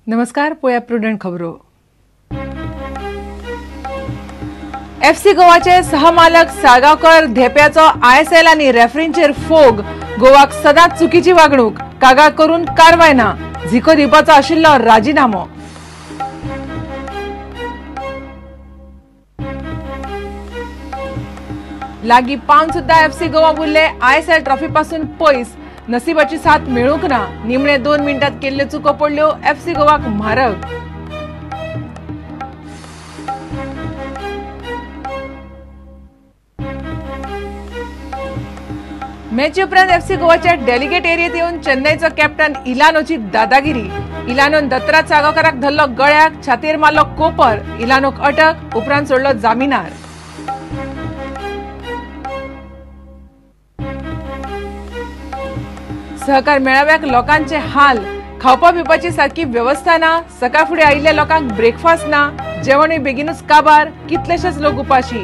नमस्कार. पळया प्रुडंट खबरो. एफसी गोवाचे सहमालक साळगावकर धेप्याचो आयएसएल आनी रेफरींचेर फोग. गोवाक सदांच चुकीची वागणूक. कागाळ करून कारवाय ना. झिको दिवपाचो आशिल्लो राजीनामो. लागीं पावन सुद्धा एफसी गोवा उरले आयएसएल ट्रॉफी पासून पयस. नशिबाची साथ मेळूंक ना. निमणे 2 मिनिटांत केल्ल्यो चुको पडल्यो एफसी गोवाक म्हारग. मॅची उपरांत एफसी गोवाच्या डेलिगेट एरियेत येवन चेन्नईचो कॅप्टन इलानोची दादागिरी. इलानोन दत्तराज साळगावकाराक धरलो गळ्याक, छातयेर मारलो कोपर. इलानोक अटक, उपरांत सोडलो जामिनार. सहकार मेळाव्याक लोकांचे हाल. खावपा पिवपाची सारकी व्यवस्था ना. सकाळ फुडें आयिल्ल्या लोकांक ब्रेकफास्ट ना. जेवणूय बेगीनूच काबार. कितलेशेच लोक उपाशी.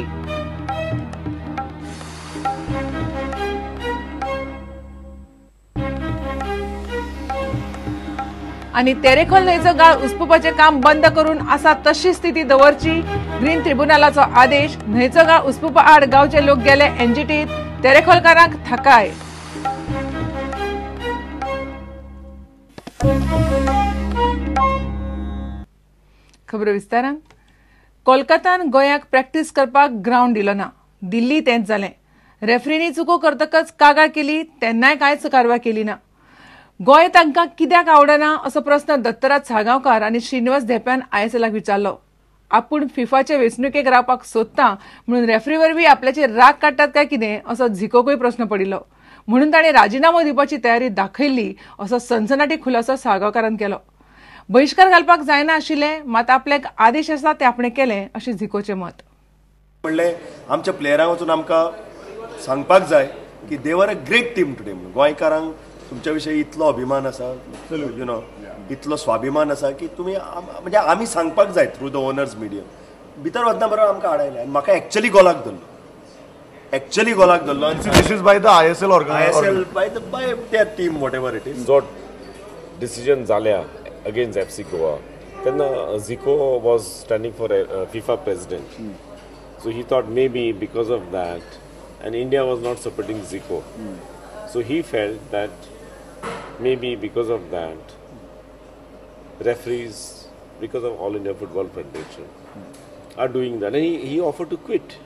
आनी तेरेखोल न्हंयचो गाळ उसपुपाचें काम बंद करून आसा तशी स्थिती दवरची. ग्रीन ट्रिब्युनलाचो आदेश. न्हंयचो गाळ उसपुपा आड गांवचे लोक गेले एनजीटीत. तेरेखोलकारांक थाकाय. खबर विस्तारान. कोलकातान गोंयाक प्रॅक्टीस करपाक ग्राउंड दिलो ना. दिल्ली तेंच जालें. रेफ्रीनी चुको करतकच कागाळ केली तेन्नाय कांयच कारवाय केली ना. गोंय तांकां कित्याक आवडना असो प्रस्न दत्तराज साळगावकार आनी श्रीनिवास धेप्यान आयएसएलाक विचारलो. आपूण फिफाचे वेंचणुकेक रावपाक सोदता म्हणून रेफ्री वरवीं आपल्याचेर राग काडटात काय कितें असो झिकोकूय प्रस्न पडिल्लो. म्हणून ताणें राजीनामो दिवपाची तयारी दाखयल्ली असो सनसनाटी खुलासो साळगावकारान केलो. बहिष्कार घालपाक जायना आशिल्लें, मात आपल्याक आदेश आसा ते आपणें केलें अशें झिकोचें मत. म्हणलें आमच्या प्लेयरांक वचून आमकां सांगपाक जाय की दे वर अ ग्रेट टीम टुडे. म्हणून गोंयकारांक तुमच्या विशयी इतलो अभिमान आसा, यू नो, इतलो स्वाभिमान आसा की तुमी म्हणजे आमी सांगपाक जाय थ्रू द ओनर्स मिडिया. भितर वतना बरोबर आमकां आडायलें आनी म्हाका एक्चुअली गोलाक धरलो. This is by the ISL ISL by their team, whatever it is. जो decision जाल्या against FC Goa, then Zico was standing for FIFA president. So he thought maybe because of that, and India was not supporting Zico. So he felt that maybe because of that, referees, because of All India Football Federation, are doing that. And he offered to quit.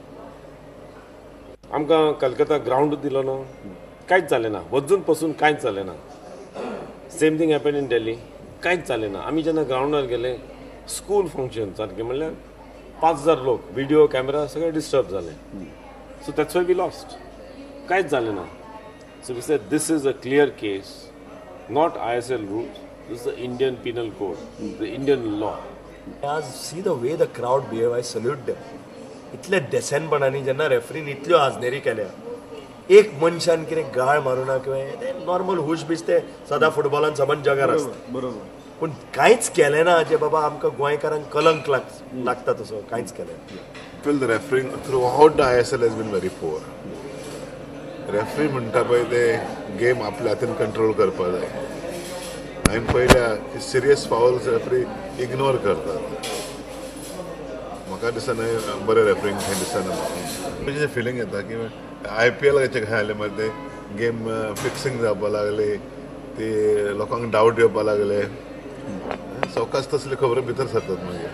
आमकां Calcutta ground दिलो ना, कांयच जालें ना. वचून पसून कांयच जालें ना. Same thing happen in Delhi, कांयच जालें ना. आमी जेन्ना ग्राउंडार गेले, स्कूल फंक्शन सारकें म्हणल्यार 5000 लोक, व्हिडिओ कॅमेरा सगळे डिस्टर्ब जाले. So that's why we lost. कांयच जालें ना. So we said this is a clear case, not ISL rules, this is the Indian penal code, the Indian law. See the way the crowd behave, I salute them. इतले डेसेनपणांनी जेन्ना रेफ्रीन इतल्यो आजनेरी केल्या, एक मनशान कितें गाळ मारूना किंवा नॉर्मल हुश बीस ते सदां फुटबॉलान समज जगार आसता. बरोबर. पूण कांयच केलें ना जे बाबा आमकां गोंयकारांक कलंक लागता तसो कांयच केलें ना. feel the refereeing throughout the ISL has been very poor. Referee म्हणटा पळय ते गेम आपल्या हातीन कंट्रोल करपा जाय. हांवें पळयल्या सिरियस फावल्स रेफ्री इग्नोर करतात. म्हाका दिसना बरें रेफ्रींग हें दिसना. म्हणजे फिलींग येता की IPL खेळले मागीर ते गेम फिक्सिंग जावपा लागले, ते लोकांक डावट येवपा लागले. सवकास तसले खबरो भितर सरतात मागीर,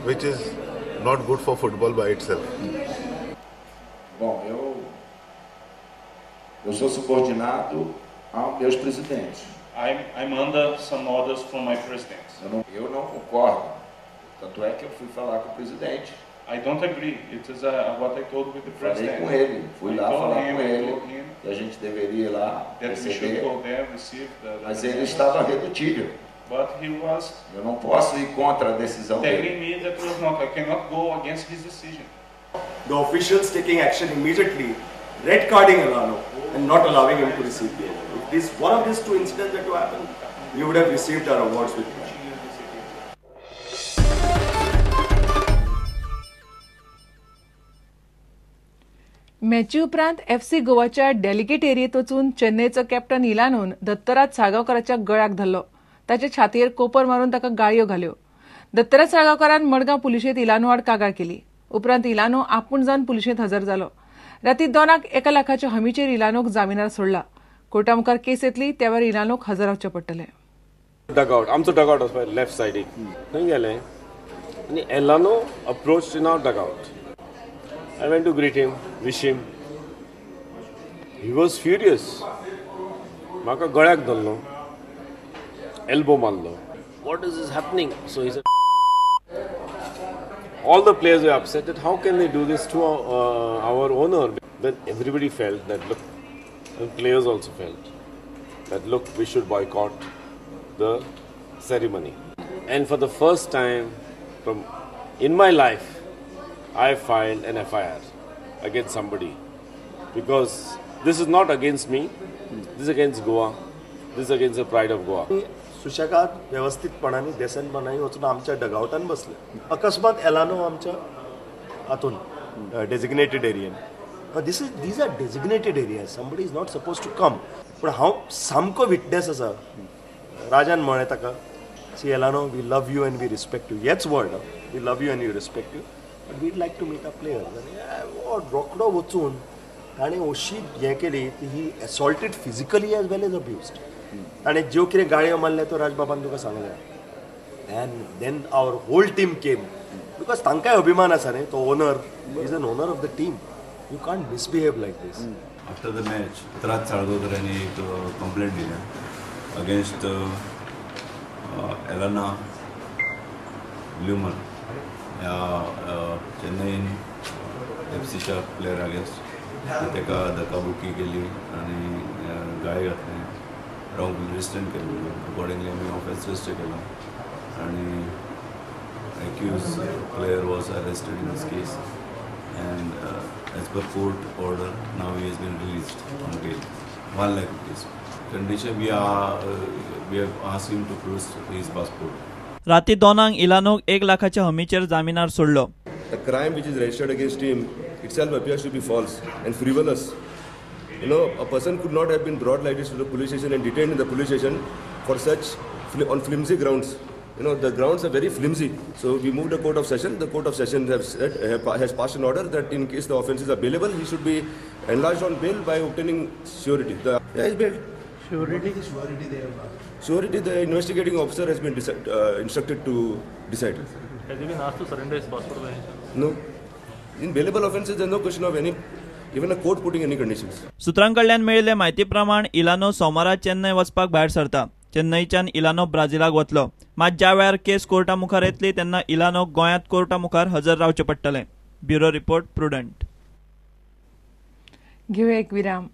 which is not good for football by itself. Bom, eu sou subordinado aos meus presidentes. I'm under some orders from my president. Eu não concordo. Tanto é que eu fui falar com o presidente. I don't agree. It is what I told with the Falei president. com ele. Fui lá falar com ele him que a gente deveria ir lá that we should receber. go there, receive Mas ele estava redutível. But he was Eu não posso ir contra a decisão dele. telling me that was not. I cannot go against his decision. The officials taking action immediately, red carding Elano and not allowing him to receive the award. If this one of these two incidents that to happen, we would have received our awards with him. मॅची उपरांत FC गोवाच्या delegate एरियेत वचून चेन्नईचो captain इलानोन Dattaraj साळगावकाराच्या गळ्याक धरलो. ताचे छातयेर कोपर मारून ताका गाळयो घाल्यो. दत्तराज साळगांवकारान मडगांव पुलिशेंत इलानो आड कागाळ केली. उपरांत इलानो आपूण जावन पुलिशेंत हजर जालो. राती 2 1 लाखाच्या हमीचेर इलानोक जामिनार सोडला. कोर्टा मुखार केस येतली त्या वेळार इलानोक हजर रावचें पडटलें. डगआउट आमचो डगआउट आसा पळय लेफ्ट सायडीक थंय गेले आनी Elano approach in our dugout. I went to greet him, wish him. He was furious. म्हाका गळ्याक धरलो, एल्बो मारलो. What is happening? So he said all the players were upset that how can they do this to our owner. Then everybody felt that look, and players also felt that look, we should boycott the ceremony. And for the first time in my life, I filed an FIR against somebody because this is not against me, this is against Goa, this is against the pride of Goa. सुशेगाद व्यवस्थितपणाने देसनपणाने वचून आमच्या डगआउटान बसले. अकस्मात Elano आमच्या हातून designated एरियेन these are designated areas. Somebody is not suppose to come. पूण हांव सामको विटनेस आसा. राजान म्हळें ताका, see Elano, we love you and we respect you. हेच word, we love you and we respect you, but we'd like to meet a player. रोखडो वचून ताणें अशी हें केली ती ही assaulted physically as well as abused. आणि ज्यो कितें गाळयो मारल्या तो राजबाबान तुका सांगल्या. And then our whole team came because तांकांय अभिमान आसा न्ही. तो owner is an owner of the team. You can't misbehave like this. After the match Dattaraj Salgaonkar यांनी एक कंप्लेंट दिल्या अगेन्स्ट एलाना ल्युमन ह्या चेन्नईन FC प्लेयर अगेन्स्ट. ताका धक्काबुक्की केली आणि गाळी घातली, रॉंग रिस्ट्रेंट केली. अकॉर्डिंगली आमी ऑफेन्स रजिस्टर केलो आणि accused player was arrested in this case and as per court order now he has been released on bail 1 lakh rupees. Condition we have asked him to produce his passport. राती 2 इलानोक 1 लाखाच्या हमीचेर जामिनार सोडलो. The crime which is registered against him itself appears to be false and frivolous. You know, a person could not have been brought like this to the police station and detained in the police station for such on flimsy grounds. You know, the grounds are very flimsy. So we moved the court of session. The court of session has passed an order that in case the offence is available, he should be enlarged on bail by obtaining surety. Is bail. Surety the investigating officer has been instructed to decide. Has he been asked to surrender his passport by any chance? No. In bailable offences, there is no question of any, even a court putting any conditions. सुत्रांकडल्यान मेळिल्ले म्हायती प्रमाण इलानो सोमारा चेन्नई वचपाक भायर सरता. चेन्नईच्यान इलानो ब्राझीलाक वतलो. मात ज्या वेळार केस कोर्टा मुखार येतली तेन्ना इलानोक गोंयांत कोर्टा मुखार हजर रावचें पडटलें. Bureau report, prudent. घेऊया एक विराम.